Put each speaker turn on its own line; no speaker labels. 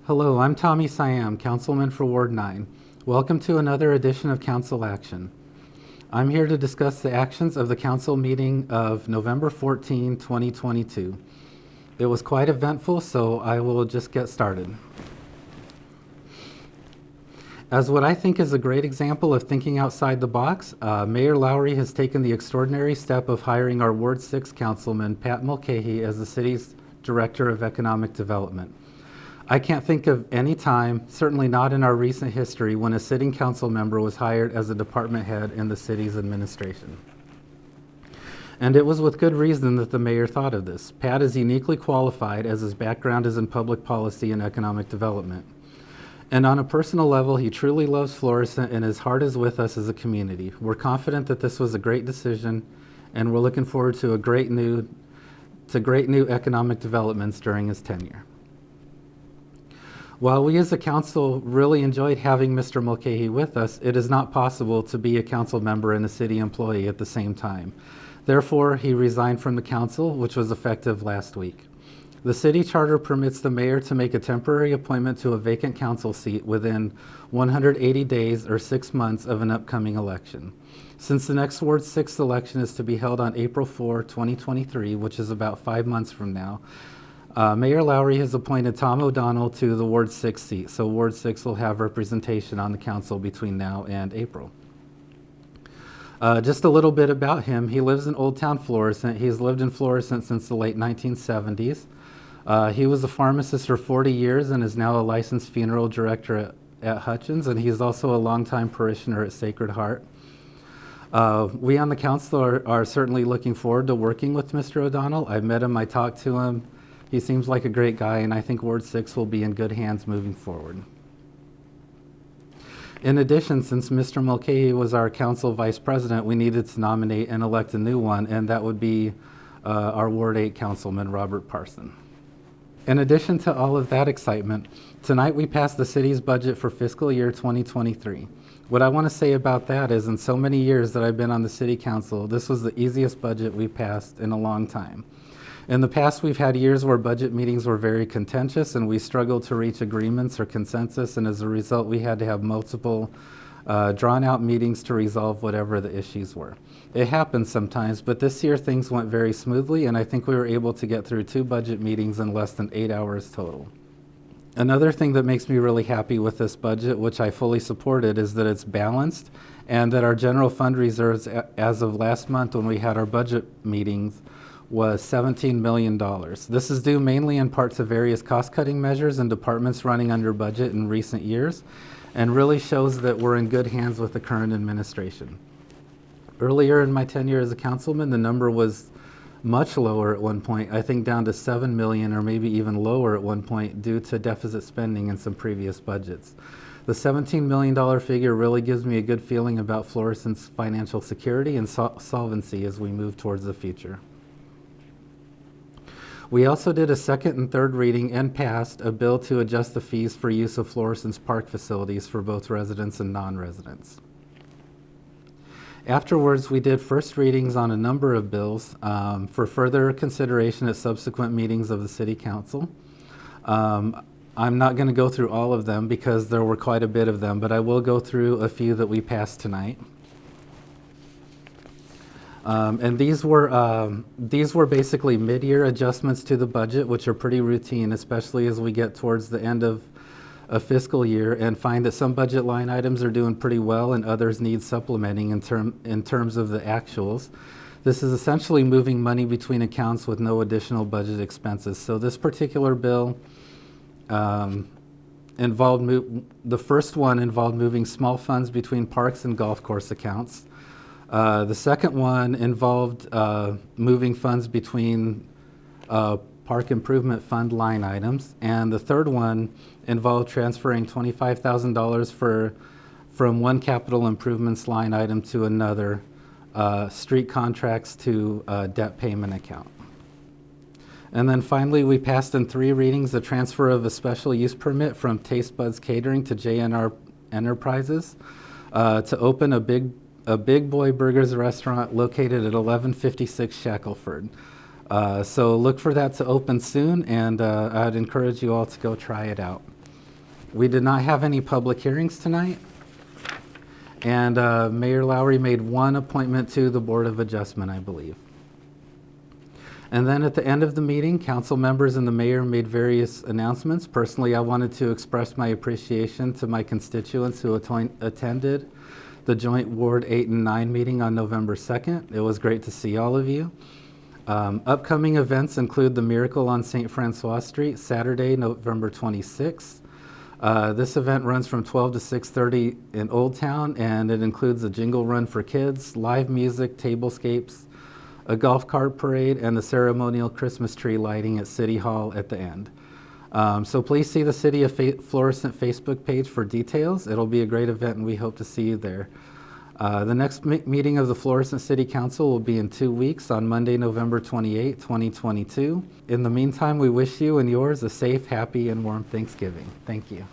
Hello, I'm Tommy Siam, Councilman for Ward 9. Welcome to another edition of Council Action. I'm here to discuss the actions of the council meeting of November 14, 2022. It was quite eventful, so I will just get started. As what I think is a great example of thinking outside the box, Mayor Lowry has taken the extraordinary step of hiring our Ward 6 Councilman, Pat Mulcahy, as the city's Director of Economic Development. I can't think of any time, certainly not in our recent history, when a sitting council member was hired as a department head in the city's administration. And it was with good reason that the mayor thought of this. Pat is uniquely qualified as his background is in public policy and economic development. And on a personal level, he truly loves Florissant and his heart is with us as a community. We're confident that this was a great decision and we're looking forward to great new economic developments during his tenure. While we as a council really enjoyed having Mr. Mulcahy with us, it is not possible to be a council member and a city employee at the same time. Therefore, he resigned from the council, which was effective last week. The city charter permits the mayor to make a temporary appointment to a vacant council seat within 180 days or 6 months of an upcoming election. Since the next Ward 6 election is to be held on April 4, 2023, which is about 5 months from now, Mayor Lowry has appointed Tom O'Donnell to the Ward 6 seat, so Ward 6 will have representation on the council between now and April. Just a little bit about him. He lives in Old Town Florissant. He's lived in Florissant since the late 1970s. He was a pharmacist for 40 years and is now a licensed funeral director at Hutchins, and he's also a longtime parishioner at Sacred Heart. We on the council are certainly looking forward to working with Mr. O'Donnell. I've met him, I talked to him. He seems like a great guy, and I think Ward 6 will be in good hands moving forward. In addition, since Mr. Mulcahy was our council vice president, we needed to nominate and elect a new one, and that would be our Ward 8 councilman, Robert Parson. In addition to all of that excitement, tonight we passed the city's budget for fiscal year 2023. What I want to say about that is in so many years that I've been on the city council, this was the easiest budget we passed in a long time. In the past, we've had years where budget meetings were very contentious and we struggled to reach agreements or consensus, and as a result, we had to have multiple drawn-out meetings to resolve whatever the issues were. It happens sometimes, but this year things went very smoothly, and I think we were able to get through 2 budget meetings in less than 8 hours total. Another thing that makes me really happy with this budget, which I fully supported, is that it's balanced and that our general fund reserves as of last month when we had our budget meetings was $17 million. This is due mainly in part to various cost-cutting measures and departments running under budget in recent years, and really shows that we're in good hands with the current administration. Earlier in my tenure as a councilman, the number was much lower at one point, I think down to 7 million or maybe even lower at one point due to deficit spending in some previous budgets. The $17 million figure really gives me a good feeling about Florissant's financial security and solvency as we move towards the future. We also did a second and third reading and passed a bill to adjust the fees for use of Florissant's park facilities for both residents and non-residents. Afterwards, we did first readings on a number of bills for further consideration at subsequent meetings of the City Council. I'm not going to go through all of them because there were quite a bit of them, but I will go through a few that we passed tonight. And these were basically mid-year adjustments to the budget, which are pretty routine, especially as we get towards the end of a fiscal year and find that some budget line items are doing pretty well and others need supplementing in terms of the actuals. This is essentially moving money between accounts with no additional budget expenses. So this particular bill the first one involved moving small funds between parks and golf course accounts. The second one involved moving funds between park improvement fund line items, and the third one involved transferring $25,000 from one capital improvements line item to another, street contracts to debt payment account. And then finally, we passed in 3 readings the transfer of a special use permit from Taste Buds Catering to JNR Enterprises to open a Big Boy Burgers restaurant located at 1156 Shackelford. So look for that to open soon, and I'd encourage you all to go try it out. We did not have any public hearings tonight. And Mayor Lowry made one appointment to the Board of Adjustment, I believe. And then at the end of the meeting, council members and the mayor made various announcements. Personally, I wanted to express my appreciation to my constituents who attended the joint Ward 8 and 9 meeting on November 2nd. It was great to see all of you. Upcoming events include the Miracle on St. Francois Street, Saturday, November 26th. This event runs from 12 to 6:30 in Old Town, and it includes a jingle run for kids, live music, tablescapes, a golf cart parade, and the ceremonial Christmas tree lighting at City Hall at the end. So please see the City of Florissant Facebook page for details. It'll be a great event, and we hope to see you there. The next meeting of the Florissant City Council will be in 2 weeks on Monday, November 28, 2022. In the meantime, we wish you and yours a safe, happy, and warm Thanksgiving. Thank you.